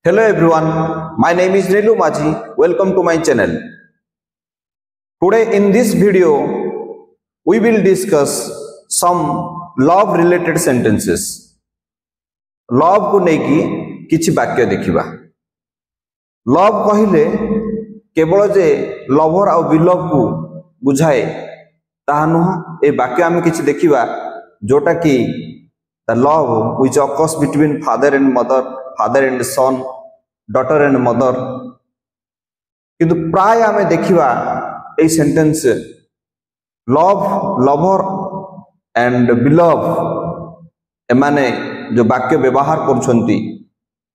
Hello everyone, my name is Nilu Maji. Welcome to my channel. Today in this video, we will discuss some love related sentences. Love को नेकी किछि वाक्य देखिबा. Love कहिले केवल जे lover और बिलव को बुझाए ताहा नुह. ए वाक्य आमे किछि देखिबा जोटा कि the love which occurs between father and mother, father and son, daughter and mother. किंतु प्राय आमे देखिबा a sentence love lover and बिलव एमाने जो वाक्य व्यवहार करछंती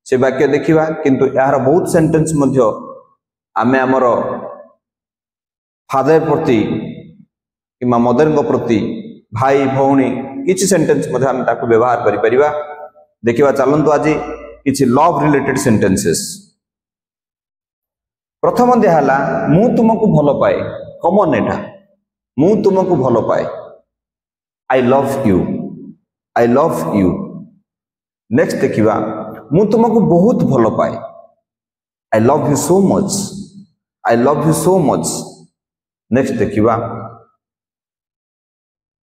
से वाक्य देखिबा. किंतु यार बहुत सेंटेंस मध्य आमे हमर फादर प्रति किमा मदर को प्रति भाई भौणी किछि सेंटेंस मध्य हम ताको व्यवहार करि परिबा. देखिबा चलंतु आज किछि लव रिलेटेड सेंटेंसेस. प्रथम देहला मु तुमको भलो पाए. कॉमन एटा मु तुमको भलो पाए. I love you, I love you. Next देखिबा मु तुमको बहुत भलो पाए. I love you so much, I love you so much. Next देखिबा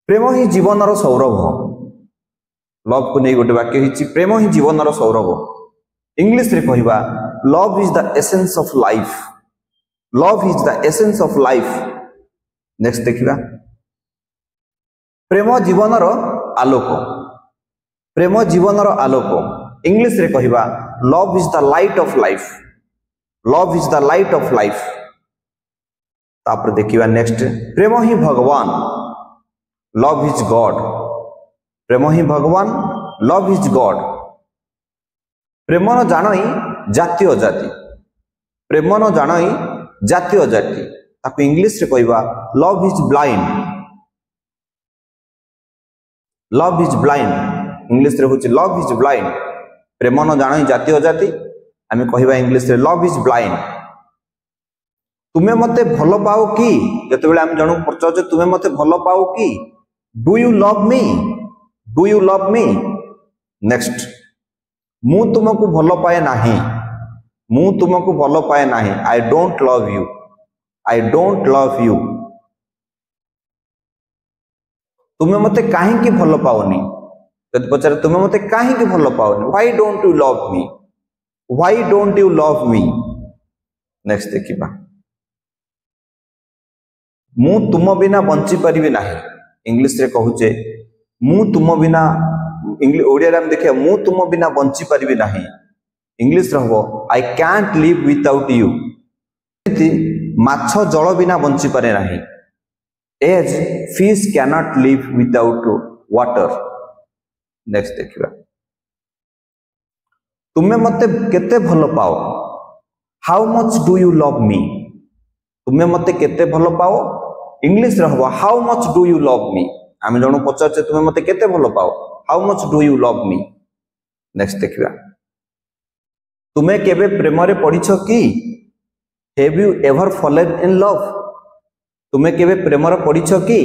प्रेम ही जीवनर सौरभ. लव को नहीं गोटे वाक्य हिची प्रेम ही जीवनर सौरभ. इंग्लिश रे कहिबा love is the essence of life. Love is the essence of life. Next देखिबा प्रेम जीवनर आलोक. प्रेम जीवनर आलोक. इंग्लिश रे कहिबा love is the light of life. Love is the light of life. तापर देखिबा नेक्स्ट प्रेम ही भगवान. Love is God. प्रेम ही भगवान, love is God. प्रेम न जानई जाति अजाति. प्रेम न जानई जाति अजाति. ताको इंग्लिश रे कहिबा love is blind. Love is blind. English रे होची लव इज ब्लाइंड. प्रेम न जानई जाति अजाति आमे कहिबा इंग्लिश रे लव इज ब्लाइंड. तुमे मते भलो पाओ की. जते बेले हम जणु पचाछ तुमे मते भलो पाओ की. Do you love me, do you love me. Next मु तुमको भलो पाए नाही. मु तुमको भलो पाए नाही. I don't love you, I don't love you. तुमे मते काहे की भलो पाओनी. जद पचारे तुमे मते काहे की भलो पाओनी. Why don't you love me, why don't you love me. Next देखिबा मु तुम बिना बंची परिबे नाही. इंग्लिश रे कहूचे मु तुम बिना. इंग्लिश ओडिया रे हम देखिया मु तुम बिना बंची परिबे नाही. इंग्लिश रे हबो I can't live without you. माछ जल बिना बंची पारे नाही. As fish can not live without water. Next देखिबा तुमे मते केते भलो पाओ. How much do you love me. तुमे मते केते भलो पाओ. इंग्लिश रे हबो how much do you love me. आमे जणो पचाचे तुमे मते केते भलो पाओ. How much do you love me. Next देखिबा तुमे केबे प्रेम रे पड़िछ की. Have you ever fallen in love. तुमे केबे प्रेम रे पड़िछ की.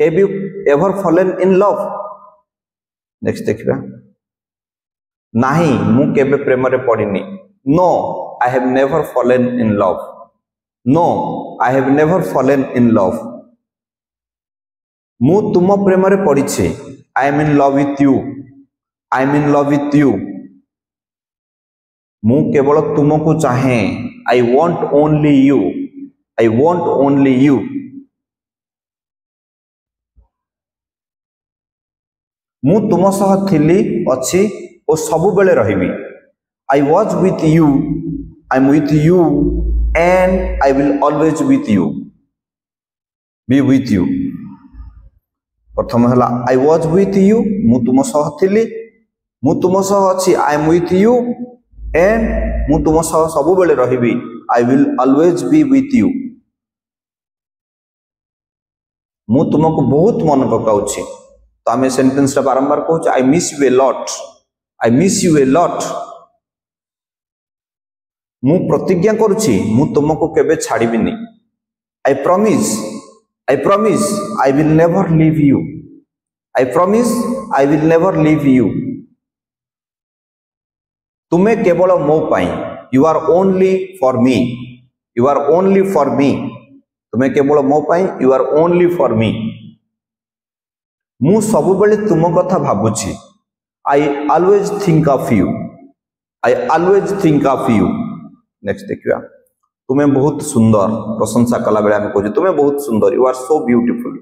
Have you ever fallen in love. Next देखिबा नाही मु केबे प्रेम रे पड़िनी. No I have never fallen in love. No I have never fallen in love. मु तुम प्रेम रे पड़िछे. I am in love with you, I am in love with you. मु केवल तुमको चाहे. I want only you, I want only you. मु तुम सह थिली अछि ओ सबु बेले रहिबी. I was with you, I am with you and I will always with you, B with you. प्रथम हला आई वाज विथ यू मु तुम सह थिली. मु तुम सह अछि I am with you and मु तुम सह सबु बेले रहिबी. I will always be with you. मु तुमको बहुत मन पकाउछि. तो आमे सेंटेंस टा बारंबार कहूछ I miss U a lot. I miss U a lot. मु प्रतिज्ञा करूछि मु तुमको केबे छाड़ीबिनी. I promise, I promise I will never leave you. I promise I will never leave you. तुमे केवल मो पाई, you are only for me, you are only for me, तुमे केवल मो पाई, you are only for me. मु सब बेले तुम कथा भाबुछि, I always think of you, I always think of you. Next देखिया, तुमे बहुत सुंदर, प्रशंसा कला बेले आमे कहू तुमे बहुत सुंदर, you are so beautiful,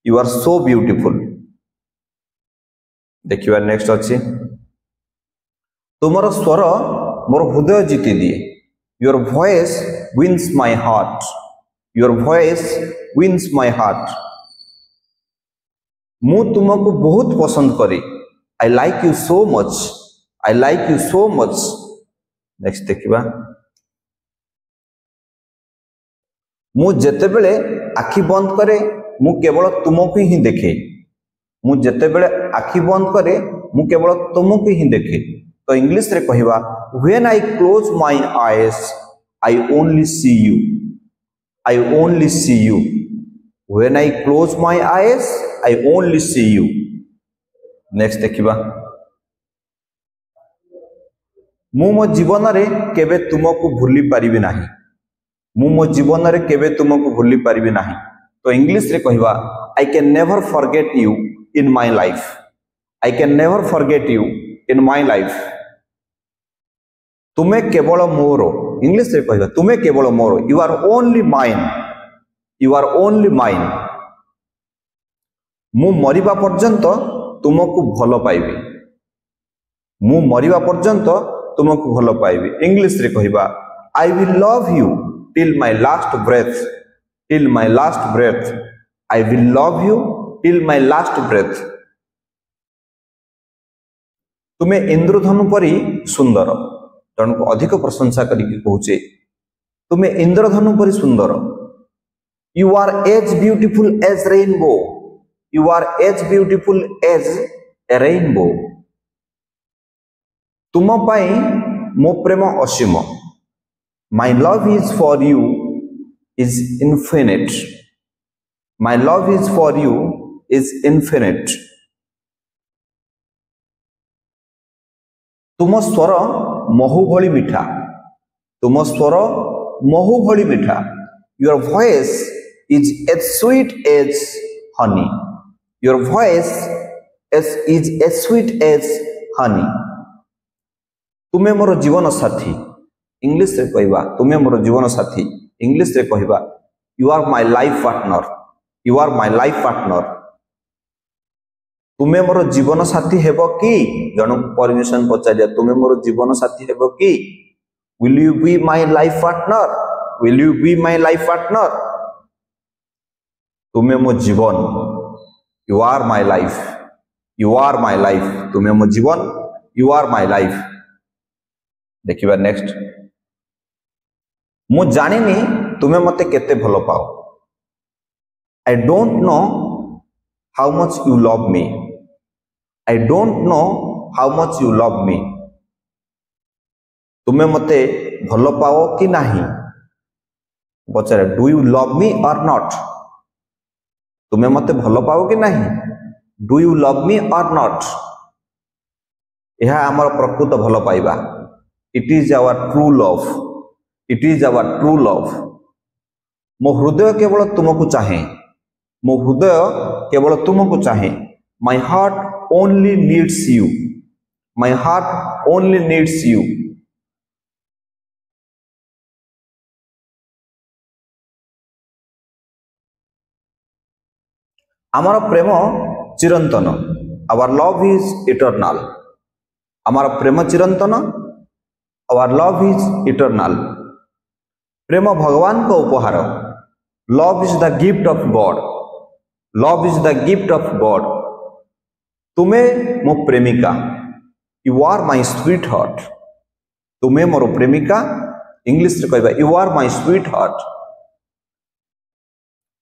you are so beautiful. देखिए नेक्स्ट अच्छी, तुमर स्वर मोर हृदय जीति दिए, your voice wins my heart, your voice wins my heart. मु तुमको बहुत पसंद करी, I like you so much, I like you so much. Next देखिबा, मु जेते बेले आखि बंद करे मु केवल तुमको ही देखे, मु जेते बेले आखि बंद करे मु केवल तुमको ही देखे। तो इंग्लिश रे कहिबा, when I close my eyes I only C you, I only C you. When I close my eyes I only C you. Next देखिबा, मु मो जीवन रे केबे तुमको भूली पारिबी नाही, मु मो जीवन रे केबे तुमको भूली पारिबी नाही। तो इंग्लिश रे कहिबा, I can never forget you in my life, I can never forget you in my life. तुमे केवल मोर, इंग्लिश रे कहिबा तुमे केवल मोर, you are only mine, you are only mine. मु मरिबा पर्यंत तुमको भल पाइबी, मु मरिबा पर्यंत तुमको भल पाइबी। इंग्लिश रे कहिबा, I will love you till my last breath, till my last breath, I will love you till my last breath. तुमे इंद्रधनु परी सुंदर, जन को अधिक प्रशंसा करके कहूचे तुमे इंद्रधनु परी सुंदर। You are as beautiful as rainbow, you are as beautiful as a rainbow. तुम पाई मो प्रेम असीम, my love is for you is infinite, my love is for you is infinite. तुम स्वर महु भली मीठा, तुम स्वर महु भली मीठा। Your voice is as sweet as honey, your voice is as sweet as honey. तुमे मोर जीवन साथी, इंग्लिश रे कहबा तुमे मोर जीवन साथी, इंग्लिश रे कहबा you are my life partner, you are my life partner. तुमे मोर जीवन साथी हेबो कि, जन परमिशन पचारिया तुमे मोर जीवन साथी हेबो कि, will you be my life partner, will you be my life partner. तुमे मो जीवन, you are my life, you are my life, तुमे मो जीवन, यू आर माय लाइफ। देखिबा नेक्स्ट, मु जानिनी तुमे मते केते भलो पाओ, I don't know how much you love me, I don't know how much you love me. तुमे मते भलो पाओ कि नाही, पचारे डू यू लव मी और नॉट, तुमे मते भलो पाओ कि नाही, डू यू लव मी और नॉट। यह आमर प्रकृत भलो पाइबा, it is our true love, it is our true love. मो हृदय केवल तुमको चाहे, मो हृदय केवल तुमको चाहे। My heart only needs you, my heart only needs you. आमर प्रेम चिरंतन, आवर लव इज इटर्नल, आमर प्रेम चिरंतन, आवर लव इज इटर्नल। प्रेम भगवान को उपहार, love is the gift of God, love is the gift of God. तुमे मो प्रेमिका, you are my sweet heart, तुमे मोर प्रेमिका, इंग्लिश रे कहबा you are my sweet heart.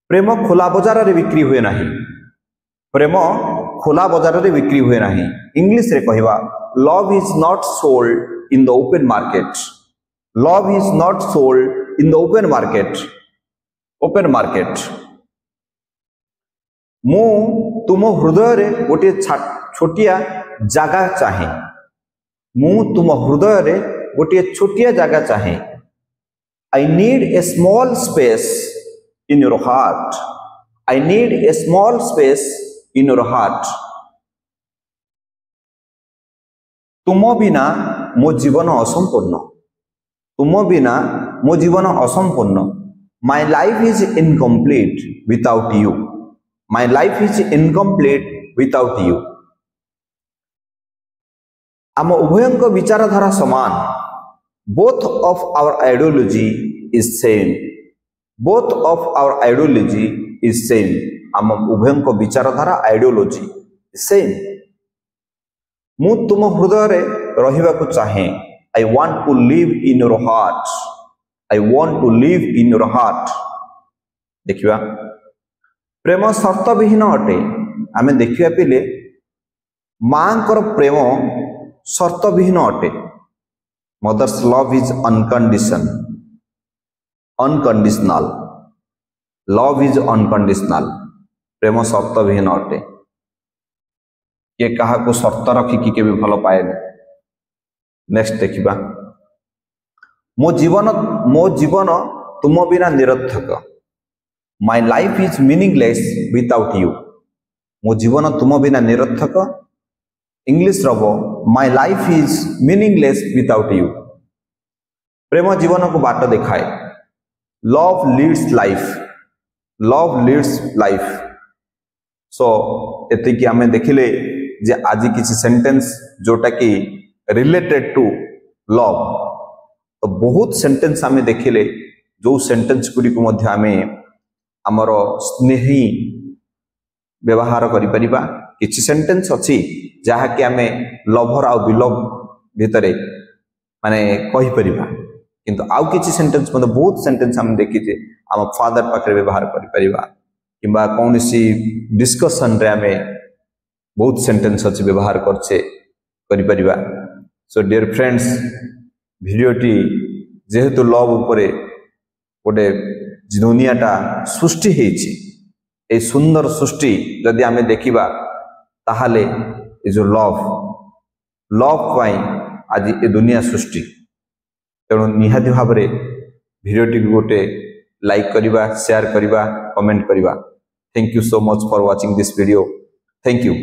प्रेम खोला बाजार रे बिक्री हुए नहीं, प्रेम खोला बाजार रे बिक्री हुए नहीं। इंग्लिश रे कहबा love is not sold in the open market, love is not sold in the open market, open market. मु तुम हृदय रे गोटे छोटिया जगह चाहे, मु तुम हृदय रे गोटे छोटिया जगह चाहे I need a small space in your heart I need a small space in your heart तुम बिना मो जीवन असंपूर्ण तुम बिना मो जीवन असंपूर्ण my life is incomplete without you my life is incomplete without you आम उभयंक विचारधारा समान both of our ideology is same both of our ideology is same आम उभयंक विचारधारा आइडियोलॉजी सेम मु तुम हृदय रे रहिबा को चाहे I want to live in your heart I want to live in your heart देखिबा प्रेम शर्त विहीन अटे आमे देखिबा पिले मांकर प्रेम शर्त विहीन अटे mother's love is unconditional love is unconditional प्रेम शर्त विहीन अटे ये कहा को शर्त रखिकी के भी भल पाए नेक्स्ट देखिबा मो जीवन तुम बिना निरर्थक my life is meaningless without you मो जीवन तुम बिना निरर्थक इंग्लिश रबो my life is meaningless without you प्रेम जीवन को बाट दिखाए लव लीड्स लाइफ सो एतिकी आमे देखिले जे आज किसी सेंटेंस जोटा कि रिलेटेड टू लव तो बहुत सेंटेंस आमे देखिले जो सेंटेंस गुडी को मध्य आमे हमर स्नेही व्यवहार करि परिबा किछि सेंटेंस अछि जहा कि आमे लवर आ बिलव भितरे माने कहि परिबा किंतु आउ किछि सेंटेंस मतलब बहुत सेंटेंस हम देखि जे हम फादर पाखरे व्यवहार करि परिबा किंबा कोनसी डिस्कशन रे आमे बहुत सेंटेंस अच्छे व्यवहार करछे करि परिबा सो डियर फ्रेंड्स भिडियोटी जेहेतु लव उपरे गोटे दुनियाटा सृष्टि हेछि ए सुंदर सृष्टि जदि आमे देखिबा ताहाले ए जो लव पाई आज ए दुनिया सृष्टि तेणु निहाती भाबरे भिडियोटी गोटे लाइक करिबा शेयर करिबा कमेंट करिबा thank you so much for watching this video thank you.